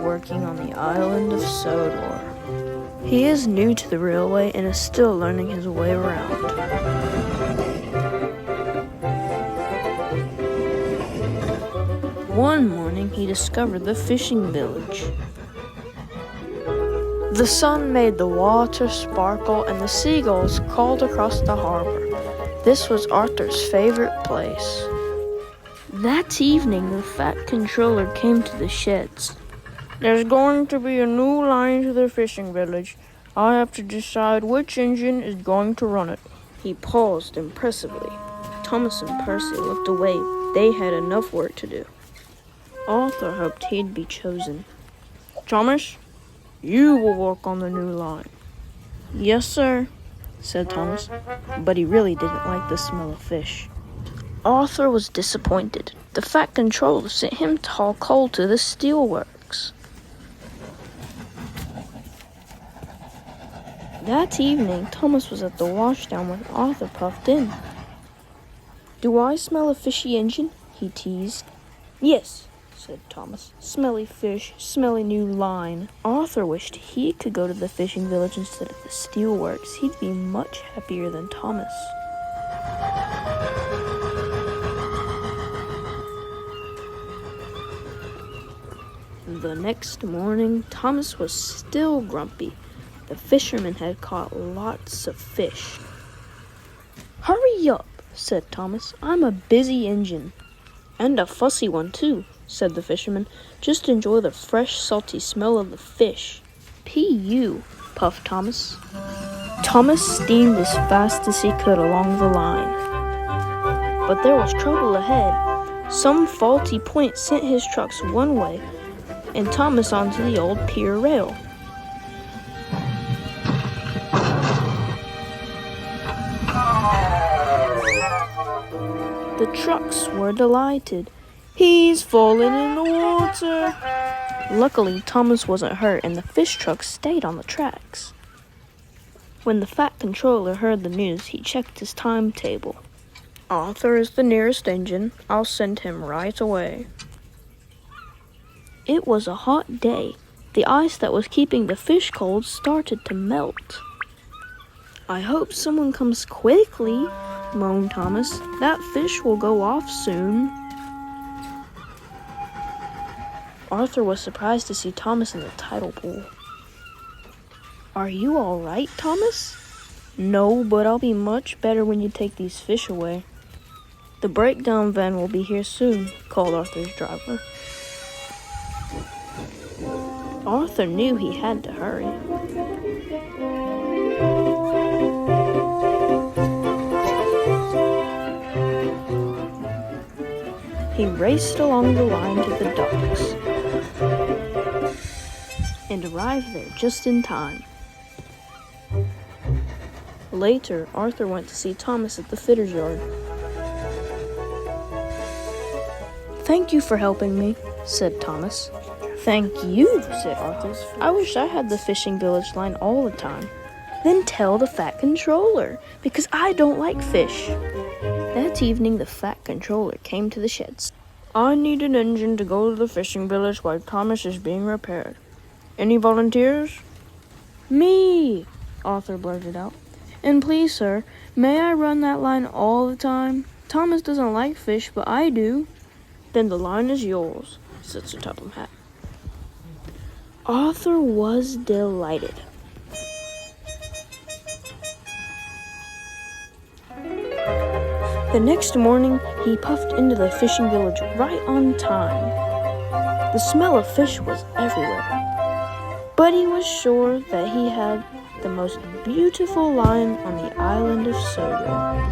working on the island of Sodor. He is new to the railway and is still learning his way around. One morning, he discovered the fishing village. The sun made the water sparkle and the seagulls called across the harbor. This was Arthur's favorite place. That evening, the Fat Controller came to the sheds. "There's going to be a new line to the fishing village. I have to decide which engine is going to run it." He paused impressively. Thomas and Percy looked away. They had enough work to do. Arthur hoped he'd be chosen. "Thomas, you will work on the new line." "Yes, sir," said Thomas, but he really didn't like the smell of fish. Arthur was disappointed. The Fat Controller sent him to haul coal to the steelworks. That evening, Thomas was at the washdown when Arthur puffed in. "Do I smell a fishy engine?" he teased. "Yes," said Thomas. "Smelly fish, smelly new line." Arthur wished he could go to the fishing village instead of the steelworks. He'd be much happier than Thomas. The next morning, Thomas was still grumpy. The fisherman had caught lots of fish. "Hurry up," said Thomas. "I'm a busy engine." "And a fussy one, too," said the fisherman. "Just enjoy the fresh, salty smell of the fish." "P.U.," puffed Thomas. Thomas steamed as fast as he could along the line. But there was trouble ahead. Some faulty point sent his trucks one way, and Thomas onto the old pier rail. The trucks were delighted. "He's fallen in the water." Luckily, Thomas wasn't hurt and the fish trucks stayed on the tracks. When the Fat Controller heard the news, he checked his timetable. "Arthur is the nearest engine. I'll send him right away." It was a hot day. The ice that was keeping the fish cold started to melt. "I hope someone comes quickly," moaned Thomas. "That fish will go off soon." Arthur was surprised to see Thomas in the tidal pool. "Are you all right, Thomas?" "No, but I'll be much better when you take these fish away." "The breakdown van will be here soon," called Arthur's driver. Arthur knew he had to hurry. He raced along the line to the docks and arrived there just in time. Later, Arthur went to see Thomas at the fitter's yard. "Thank you for helping me," said Thomas. "Thank you," said Arthur. "I wish I had the fishing village line all the time." "Then tell the Fat Controller, because I don't like fish." That evening, the Fat Controller came to the sheds. "I need an engine to go to the fishing village while Thomas is being repaired. Any volunteers?" "Me," Arthur blurted out. "And please, sir, may I run that line all the time? Thomas doesn't like fish, but I do." "Then the line is yours," said Sir Topham Hatt. Arthur was delighted. The next morning, he puffed into the fishing village right on time. The smell of fish was everywhere, but he was sure that he had the most beautiful line on the island of Sodor.